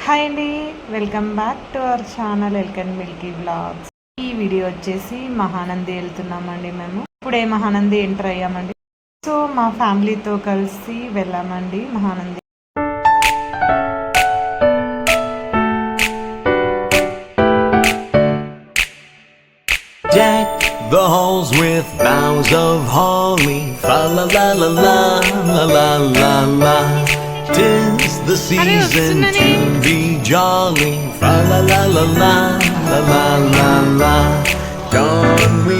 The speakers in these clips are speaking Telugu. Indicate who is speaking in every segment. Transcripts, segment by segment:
Speaker 1: హాయ్ అండి, welcome back to our channel ఎల్కెన్ మిల్కీ వ్లాగ్స్. ఈ వీడియో వచ్చేసి మహానంది వెళ్తున్నామండి. మేము ఇప్పుడే మహానంది ఎంటర్ అయ్యామండి. సో మా ఫ్యామిలీతో కలిసి వెళ్ళామండి Mahanandi.
Speaker 2: Deck the halls with boughs of holly, fa la la la la la la la la. 'Tis the season to be jolly, fa la la la la la la la la. Don we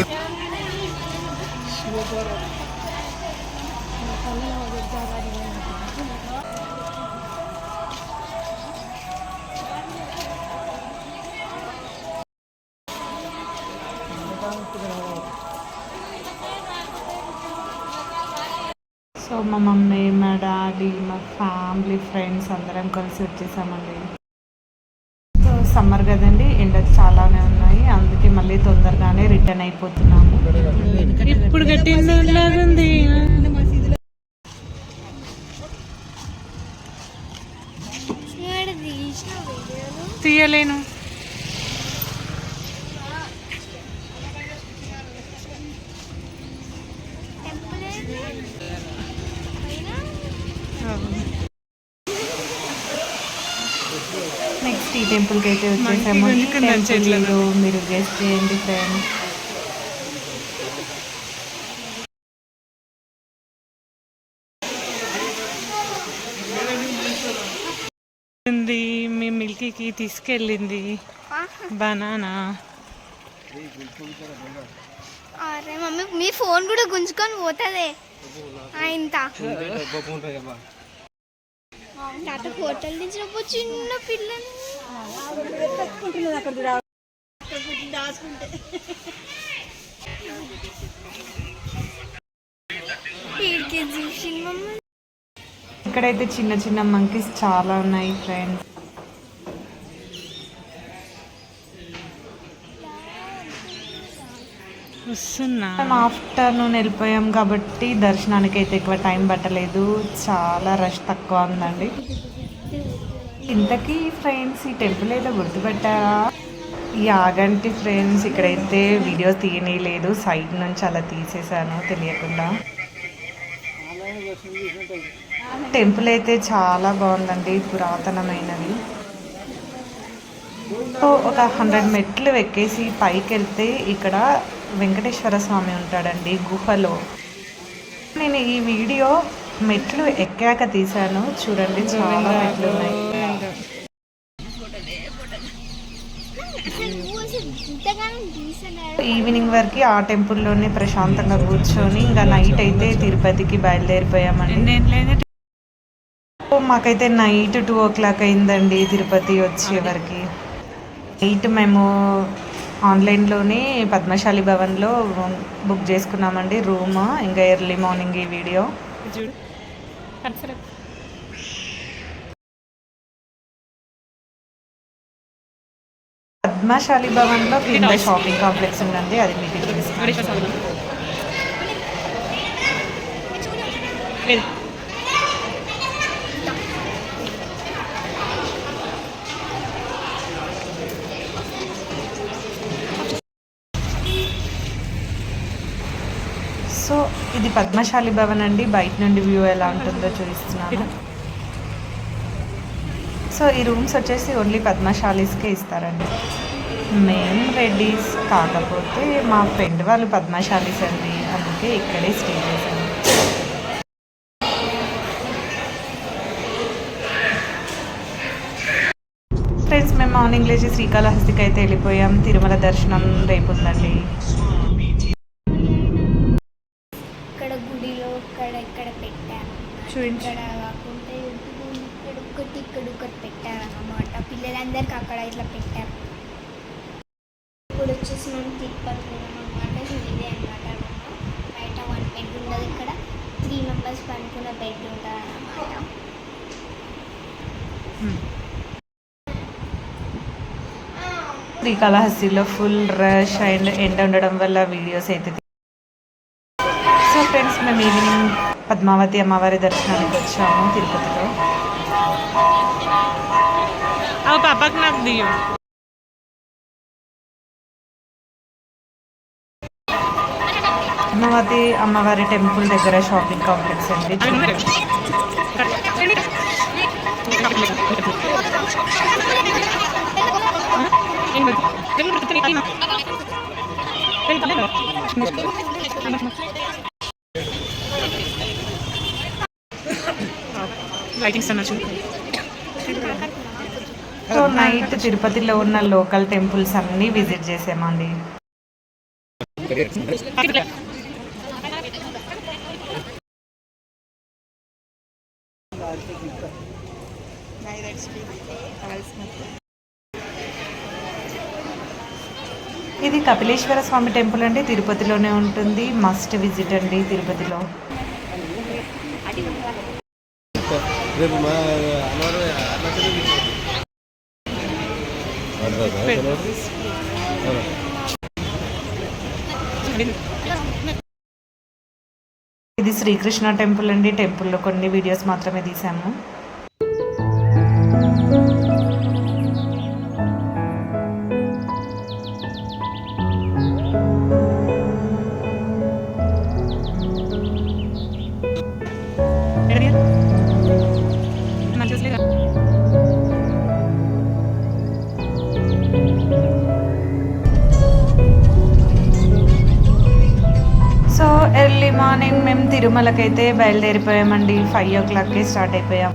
Speaker 1: so మా మమ్మీ, మా డాడీ, మా ఫ్యామిలీ, ఫ్రెండ్స్ అందరం కలిసి వచ్చేసామండి. సో సమ్మర్ కదండి, ఎండలు చాలానే ఉన్నాయి, అందుకే మళ్ళీ తొందరగానే రిటర్న్ అయిపోతున్నాము. ఇప్పుడు తీయలేను. నెక్స్ట్ ఈ టెంపుల్కి అయితే వచ్చేసాము. మీరు గెస్ట్ చేయండి ఫ్రెండ్స్. మీ మిల్కీకి తీసుకెళ్ళింది బనానా.
Speaker 3: అరే మమ్మీ, మీ ఫోన్ కూడా గుంజుకొని పోతుంది. ఇంత తాత హోటల్ నుంచి చిన్న పిల్లలు
Speaker 1: ఇక్కడైతే చిన్న చిన్న మంకీస్ చాలా ఉన్నాయి ఫ్రెండ్స్. ఆఫ్టర్నూన్ వెళ్ళిపోయాం కాబట్టి దర్శనానికి అయితే ఎక్కువ టైం పట్టలేదు, చాలా రష్ తక్కువ ఉందండి. ఇంతకీ ఫ్రెండ్స్ ఈ టెంపుల్ ఏదో గుర్తుపెట్టారా? ఈ ఆగంటి ఫ్రెండ్స్, ఇక్కడైతే వీడియో తీయలేదు, సైడ్ నుంచి అలా తీసేసాను తెలియకుండా. టెంపుల్ అయితే చాలా బాగుందండి, పురాతనమైనది. ఒక 100 మెట్లు ఎక్కేసి పైకి వెళ్తే ఇక్కడ వెంకటేశ్వర స్వామి ఉంటాడండి గుహలో. నేను ఈ వీడియో మెట్లు ఎక్కాక తీశాను, చూడండి చాలా మెట్లు ఉన్నాయి. ఈవినింగ్ వరకు ఆ టెంపుల్లోనే ప్రశాంతంగా కూర్చొని ఇంకా నైట్ అయితే తిరుపతికి బయలుదేరిపోయామండి. మాకైతే నైట్ 2 o'clock అయిందండి తిరుపతి వచ్చే వరకు. నైట్ మేము ఆన్లైన్లోనే పద్మశాలి భవన్లో బుక్ చేసుకున్నామండి రూమ్. ఇంకా ఎర్లీ మార్నింగ్ ఈ వీడియో పద్మశాలి భవన్లో కింద షాపింగ్ కాంప్లెక్స్ ఉందండి, అది మీకు చూపిస్తాను. సో ఇది పద్మశాలి భవన్ అండి, బయట నుండి వ్యూ ఎలా ఉంటుందో చూపిస్తున్నాను. సో ఈ రూమ్స్ వచ్చేసి ఓన్లీ పద్మశాలీస్కే ఇస్తారండి. మేము రెడీస్, కాకపోతే మా ఫ్రెండ్ వాళ్ళు పద్మశాలీస్ అండి, అందుకే ఇక్కడే స్టే చేశాను. ఫ్రెండ్స్, మేము మార్నింగ్ లేచి శ్రీకాళహస్తికి అయితే వెళ్ళిపోయాం. తిరుమల దర్శనం రేపు ఉందండి.
Speaker 3: ఇక్కడ పెట్టారన్నమాట, పిల్లలందరికీ అక్కడ ఇట్లా పెట్టారు. ఇప్పుడు వచ్చేసి మనం తిరుపతి అన్నమాట. ఇదే అనమాట బయట 1 బెడ్ ఉండదు, ఇక్కడ 3 members పనుకున్న బెడ్ ఉంటుంది అన్నమాట.
Speaker 1: శ్రీకాళహస్తిలో ఫుల్ రష్ అండ్ ఎండ ఉండడం వల్ల వీడియోస్ అయితే. సో ఫ్రెండ్స్, మేము ఈవినింగ్ పద్మావతి అమ్మవారి దర్శనానికి వచ్చాము తిరుపతిలో. పాపకి నాకు దియ్యం. పద్మావతి అమ్మవారి టెంపుల్ దగ్గర షాపింగ్ కాంప్లెక్స్ అండి. సో నైట్ తిరుపతిలో ఉన్న లోకల్ టెంపుల్స్ అన్నీ విజిట్ చేసామండి. ఇది కపిలేశ్వర స్వామి టెంపుల్ అండి, తిరుపతిలోనే ఉంటుంది. మస్ట్ విజిట్ అండి తిరుపతిలో. ఇది శ్రీకృష్ణ టెంపుల్ అండి. టెంపుల్లో కొన్ని వీడియోస్ మాత్రమే తీసాము. సో ఎర్లీ మార్నింగ్ మేము తిరుమలకైతే బయలుదేరిపోయామండి. 5 o'clockకి స్టార్ట్ అయిపోయాం.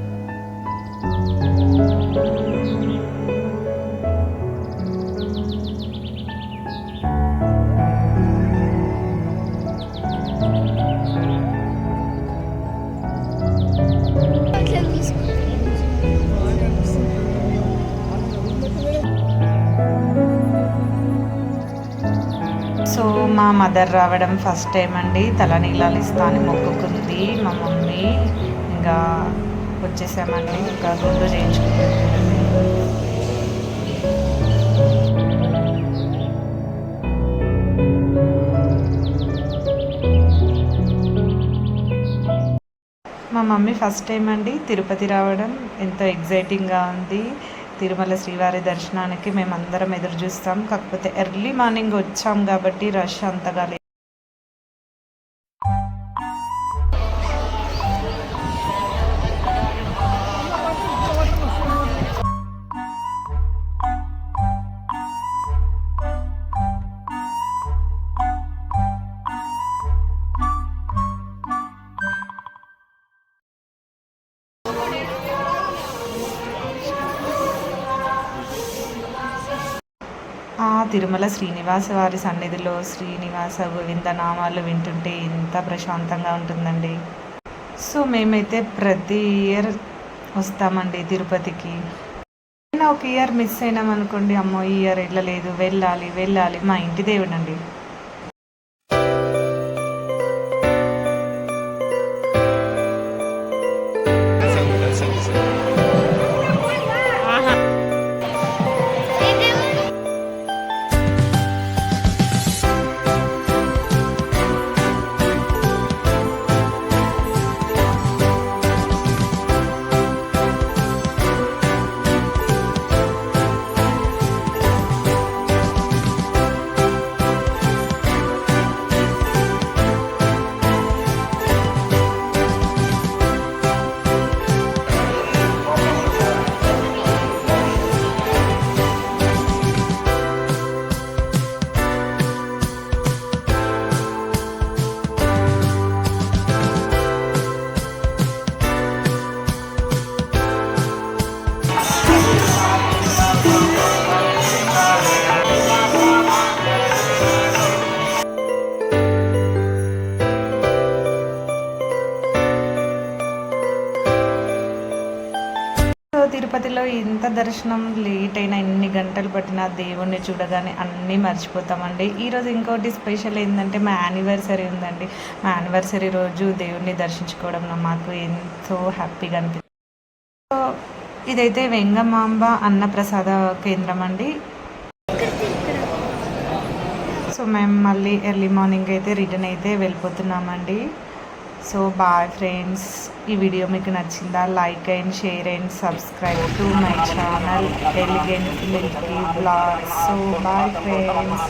Speaker 1: సో మా మదర్ రావడం ఫస్ట్ టైం అండి. తలనీలాలు ఇస్తా అని మొక్కుకుంది మా మమ్మీ. ఇంకా వచ్చేసామండి. ఇంకా గుండు చేయించుకుంటుంది. మా మమ్మీ ఫస్ట్ టైం అండి తిరుపతి రావడం. ఎంతో ఎగ్జైటింగ్గా ఉంది. తిరుమల శ్రీవారి దర్శనానికి మేమందరం ఎదురు చూస్తాం. కాకపోతే ఎర్లీ మార్నింగ్ వచ్చాం కాబట్టి రష్ అంతగా లేదు. తిరుమల శ్రీనివాస వారి సన్నిధిలో శ్రీనివాస గోవింద నామాలు వింటుంటే ఎంత ప్రశాంతంగా ఉంటుందండి. సో మేమైతే ప్రతి ఇయర్ వస్తామండి తిరుపతికి. ఒక ఇయర్ మిస్ అయినామనుకోండి, అమ్మో ఈ ఇయర్ వెళ్ళలేదు, వెళ్ళాలి వెళ్ళాలి. మా ఇంటి దేవుడు అండి. తిరుపతిలో ఇంత దర్శనం లేట్ అయినా ఎన్ని గంటలు పట్టినా దేవుణ్ణి చూడగానే అన్నీ మర్చిపోతామండి. ఈరోజు ఇంకోటి స్పెషల్ ఏంటంటే మా యానివర్సరీ ఉందండి. మా యానివర్సరీ రోజు దేవుణ్ణి దర్శించుకోవడం మాకు ఎంతో హ్యాపీగా అనిపిస్తుంది. సో ఇదైతే వెంగమాంబ అన్నప్రసాద కేంద్రం అండి. సో మేము మళ్ళీ ఎర్లీ మార్నింగ్ అయితే రిటర్న్ అయితే వెళ్ళిపోతున్నామండి. So bye friends. ఈ వీడియో మీకు నచ్చిందా? Like and share and subscribe to my channel elegant milky blogs. So bye friends.